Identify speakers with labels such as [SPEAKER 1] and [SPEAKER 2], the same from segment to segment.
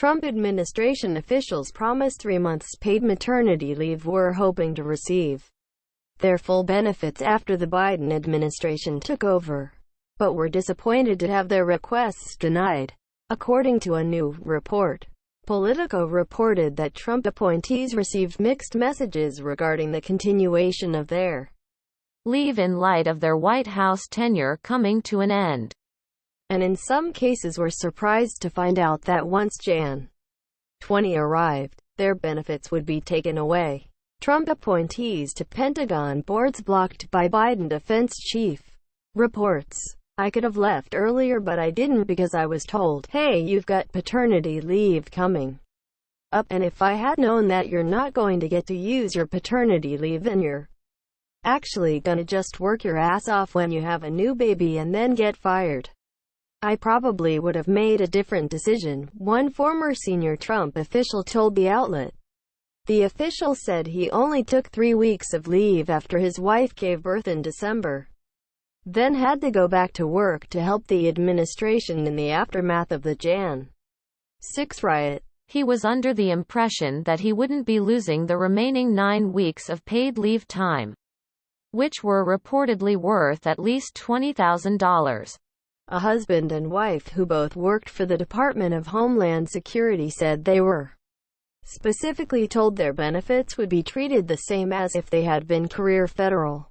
[SPEAKER 1] Trump administration officials promised 3 months paid maternity leave were hoping to receive their full benefits after the Biden administration took over, but were disappointed to have their requests denied. According to a new report, Politico reported that Trump appointees received mixed messages regarding the continuation of their leave in light of their White House tenure coming to an end, and in some cases were surprised to find out that once Jan. 20 arrived, their benefits would be taken away. Trump appointees to Pentagon boards blocked by Biden defense chief reports. I could have left earlier but I didn't because I was told, hey, you've got paternity leave coming up, and if I had known that you're not going to get to use your paternity leave then you're actually gonna just work your ass off when you have a new baby and then get fired, I probably would have made a different decision, one former senior Trump official told the outlet. The official said he only took 3 weeks of leave after his wife gave birth in December, then had to go back to work to help the administration in the aftermath of the Jan. 6 riot. He was under the impression that he wouldn't be losing the remaining 9 weeks of paid leave time, which were reportedly worth at least $20,000. A husband and wife who both worked for the Department of Homeland Security said they were specifically told their benefits would be treated the same as if they had been career federal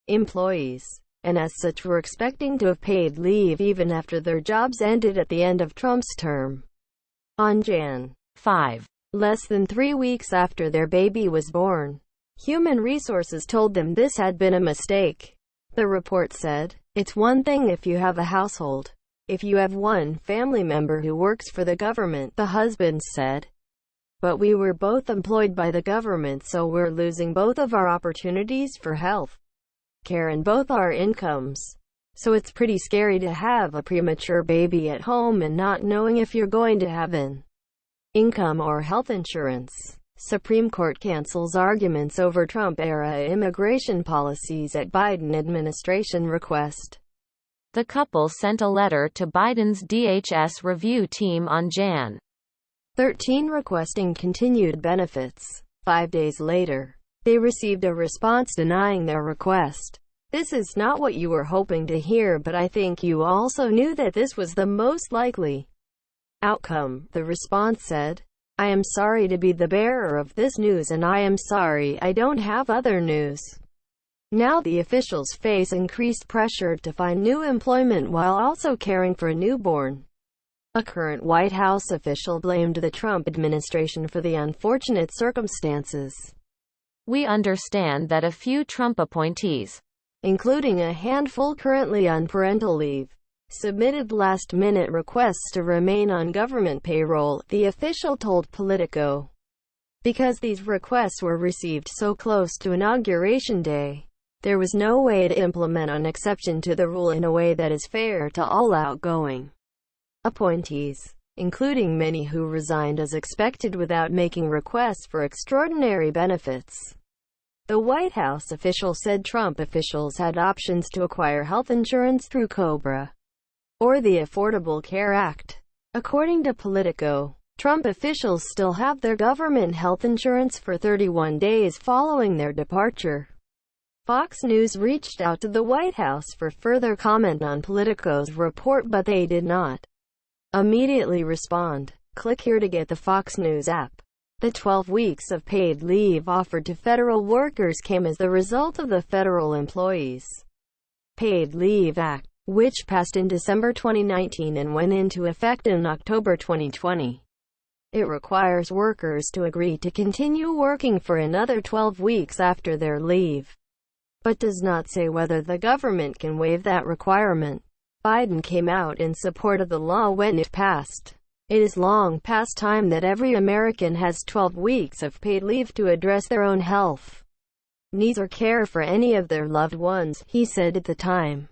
[SPEAKER 1] employees, and as such were expecting to have paid leave even after their jobs ended at the end of Trump's term. On Jan. 5, less than 3 weeks after their baby was born, Human Resources told them this had been a mistake. The report said, "It's one thing if you have a household. If you have one family member who works for the government," the husband said. "But we were both employed by the government, so we're losing both of our opportunities for health care and both our incomes. So it's pretty scary to have a premature baby at home and not knowing if you're going to have an income or health insurance." Supreme Court cancels arguments over Trump-era immigration policies at Biden administration request. The couple sent a letter to Biden's DHS review team on Jan. 13 requesting continued benefits. 5 days later, they received a response denying their request. "This is not what you were hoping to hear, but I think you also knew that this was the most likely outcome," the response said. "I am sorry to be the bearer of this news and I am sorry I don't have other news." Now the officials face increased pressure to find new employment while also caring for a newborn. A current White House official blamed the Trump administration for the unfortunate circumstances. "We understand that a few Trump appointees, including a handful currently on parental leave, submitted last-minute requests to remain on government payroll," the official told Politico. "Because these requests were received so close to Inauguration Day, there was no way to implement an exception to the rule in a way that is fair to all outgoing appointees, including many who resigned as expected without making requests for extraordinary benefits." The White House official said Trump officials had options to acquire health insurance through COBRA or the Affordable Care Act. According to Politico, Trump officials still have their government health insurance for 31 days following their departure. Fox News reached out to the White House for further comment on Politico's report, but they did not immediately respond. Click here to get the Fox News app. The 12 weeks of paid leave offered to federal workers came as the result of the Federal Employees Paid Leave Act, which passed in December 2019 and went into effect in October 2020. It requires workers to agree to continue working for another 12 weeks after their leave, but does not say whether the government can waive that requirement. Biden came out in support of the law when it passed. "It is long past time that every American has 12 weeks of paid leave to address their own health needs or care for any of their loved ones," he said at the time.